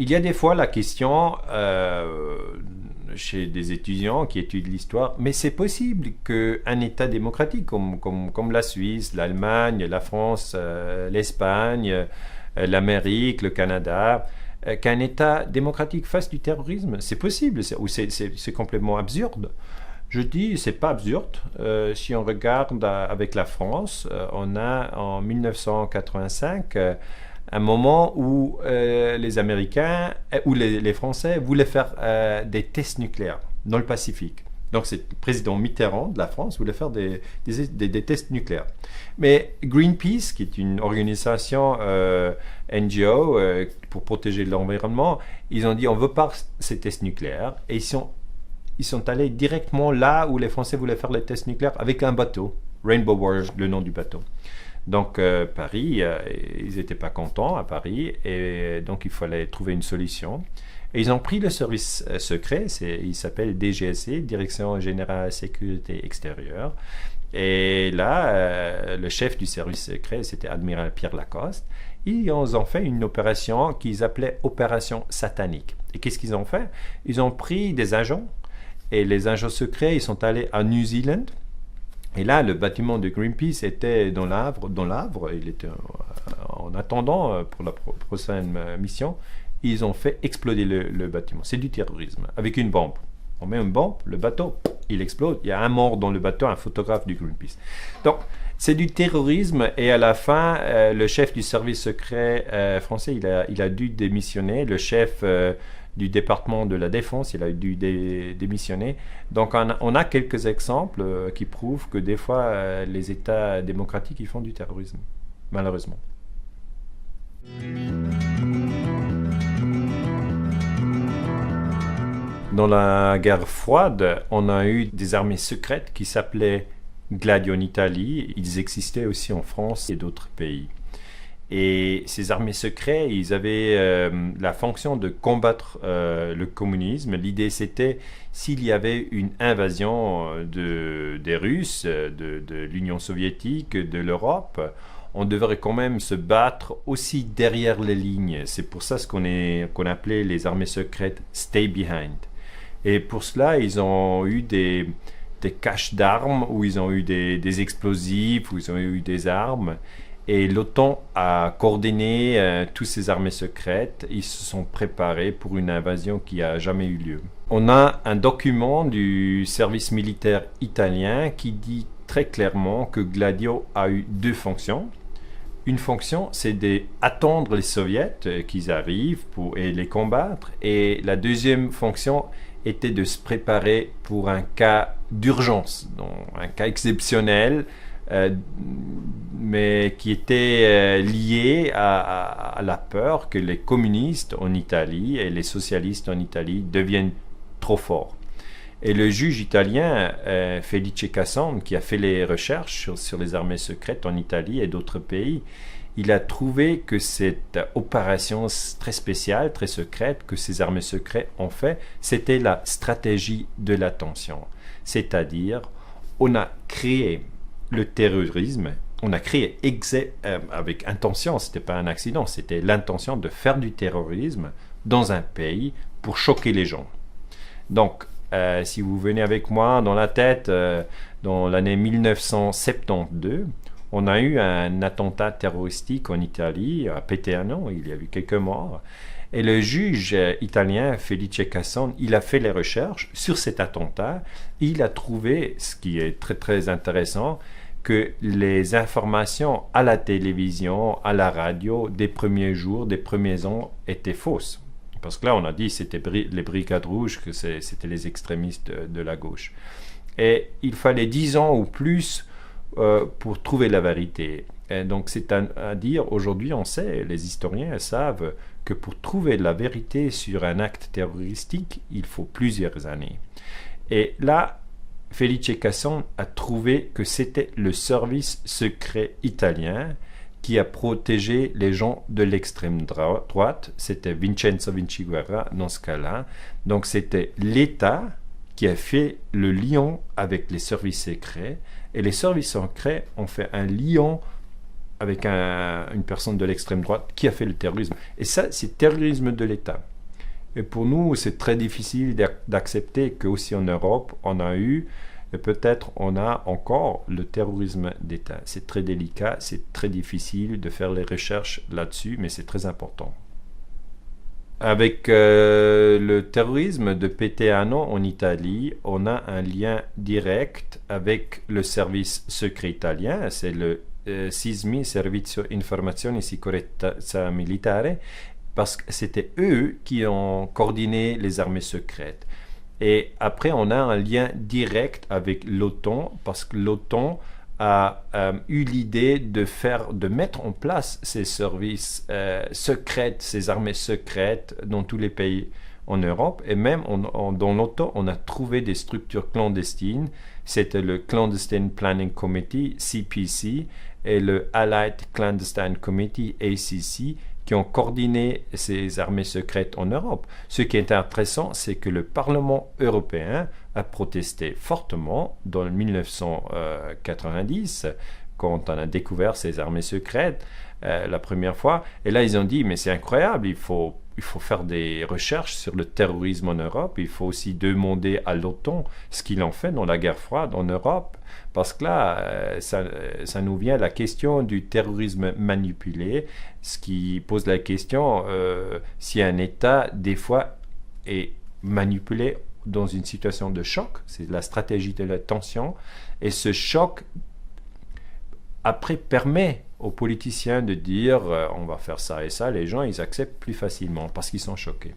Il y a des fois la question chez des étudiants qui étudient l'histoire, mais c'est possible qu'un État démocratique comme la Suisse, l'Allemagne, la France, l'Espagne, l'Amérique, le Canada, qu'un État démocratique fasse du terrorisme, c'est possible, ou c'est complètement absurde. Je dis, c'est pas absurde. Si on regarde avec la France, on a en 1985 un moment où les Américains ou les Français voulaient faire des tests nucléaires dans le Pacifique. Donc c'est le président Mitterrand de la France voulait faire des tests nucléaires. Mais Greenpeace, qui est une organisation NGO pour protéger l'environnement, ils ont dit on ne veut pas ces tests nucléaires et ils sont allés directement là où les Français voulaient faire les tests nucléaires avec un bateau. Rainbow Warrior, le nom du bateau. Donc Paris, ils n'étaient pas contents à Paris et donc il fallait trouver une solution. Et ils ont pris le service secret, il s'appelle DGSE, Direction Générale Sécurité Extérieure. Et là, le chef du service secret, c'était Admiral Pierre Lacoste. Ils ont fait une opération qu'ils appelaient Opération Satanique. Et qu'est-ce qu'ils ont fait? Ils ont pris des agents, et les agents secrets, ils sont allés à New Zealand. Et là, le bâtiment de Greenpeace était dans l'Havre, il était en attendant pour la prochaine mission. Ils ont fait exploser le bâtiment. C'est du terrorisme, avec une bombe. On met une bombe, le bateau, il explose. Il y a un mort dans le bateau, un photographe du Greenpeace. Donc, c'est du terrorisme. Et à la fin, le chef du service secret français, il a dû démissionner. Le chef du département de la Défense, il a dû démissionner. Donc on a quelques exemples qui prouvent que des fois, les États démocratiques, ils font du terrorisme, malheureusement. Dans la guerre froide, on a eu des armées secrètes qui s'appelaient Gladio en Italie. Ils existaient aussi en France et d'autres pays. Et ces armées secrètes, ils avaient la fonction de combattre le communisme. L'idée, c'était s'il y avait une invasion des Russes, de l'Union soviétique, de l'Europe, on devrait quand même se battre aussi derrière les lignes. C'est pour ça ce qu'on appelait les armées secrètes « stay behind ». Et pour cela, ils ont eu des caches d'armes, où ils ont eu des explosifs, où ils ont eu des armes. Et l'OTAN a coordonné toutes ces armées secrètes. Ils se sont préparés pour une invasion qui n'a jamais eu lieu. On a un document du service militaire italien qui dit très clairement que Gladio a eu deux fonctions. Une fonction, c'est d'attendre les soviets qu'ils arrivent et les combattre. Et la deuxième fonction était de se préparer pour un cas d'urgence, donc un cas exceptionnel, mais qui était lié à la peur que les communistes en Italie et les socialistes en Italie deviennent trop forts. Et le juge italien Felice Casson, qui a fait les recherches sur les armées secrètes en Italie et d'autres pays, il a trouvé que cette opération très spéciale, très secrète, que ces armées secrètes ont fait, c'était la stratégie de l'attention. C'est-à-dire, on a créé le terrorisme, on a créé avec intention, ce n'était pas un accident, c'était l'intention de faire du terrorisme dans un pays pour choquer les gens. Donc, si vous venez avec moi dans la tête, dans l'année 1972, on a eu un attentat terroristique en Italie, à Peteano, il y a eu quelques morts. Et le juge italien Felice Casson, il a fait les recherches sur cet attentat. Il a trouvé, ce qui est très très intéressant, que les informations à la télévision, à la radio, des premiers jours, des premiers ans, étaient fausses. Parce que là, on a dit que c'était les brigades rouges, que c'était les extrémistes de la gauche. Et il fallait 10 ans ou plus pour trouver la vérité. Et donc c'est à dire, aujourd'hui on sait, les historiens savent que pour trouver la vérité sur un acte terroristique, il faut plusieurs années. Et là, Felice Casson a trouvé que c'était le service secret italien qui a protégé les gens de l'extrême droite. C'était Vincenzo Vinciguerra dans ce cas-là. Donc c'était l'État qui a fait le lien avec les services secrets, et les services secrets ont fait un lien avec une personne de l'extrême droite qui a fait le terrorisme. Et ça, c'est le terrorisme de l'État. Et pour nous, c'est très difficile d'accepter qu'aussi en Europe, on a eu, et peut-être on a encore le terrorisme d'État. C'est très délicat, c'est très difficile de faire les recherches là-dessus, mais c'est très important. Avec le terrorisme de Péteano en Italie, on a un lien direct avec le service secret italien, c'est le SISMI, Servizio Informazioni Sicurezza Militare, parce que c'était eux qui ont coordonné les armées secrètes. Et après, on a un lien direct avec l'OTAN, parce que l'OTAN a eu l'idée de mettre en place ces services secrets, ces armées secrètes dans tous les pays en Europe. Et même dans l'OTAN, on a trouvé des structures clandestines. C'était le Clandestine Planning Committee, CPC, et le Allied Clandestine Committee, ACC, qui ont coordonné ces armées secrètes en Europe. Ce qui est intéressant, c'est que le Parlement européen a protesté fortement dans 1990, quand on a découvert ces armées secrètes la première fois. Et là, ils ont dit, mais c'est incroyable, il faut faire des recherches sur le terrorisme en Europe. Il faut aussi demander à l'OTAN ce qu'ils ont fait dans la guerre froide en Europe. Parce que là, ça nous vient la question du terrorisme manipulé, ce qui pose la question si un État, des fois, est manipulé dans une situation de choc. C'est la stratégie de la tension. Et ce choc, après, permet aux politiciens de dire on va faire ça et ça. Les gens, ils acceptent plus facilement parce qu'ils sont choqués.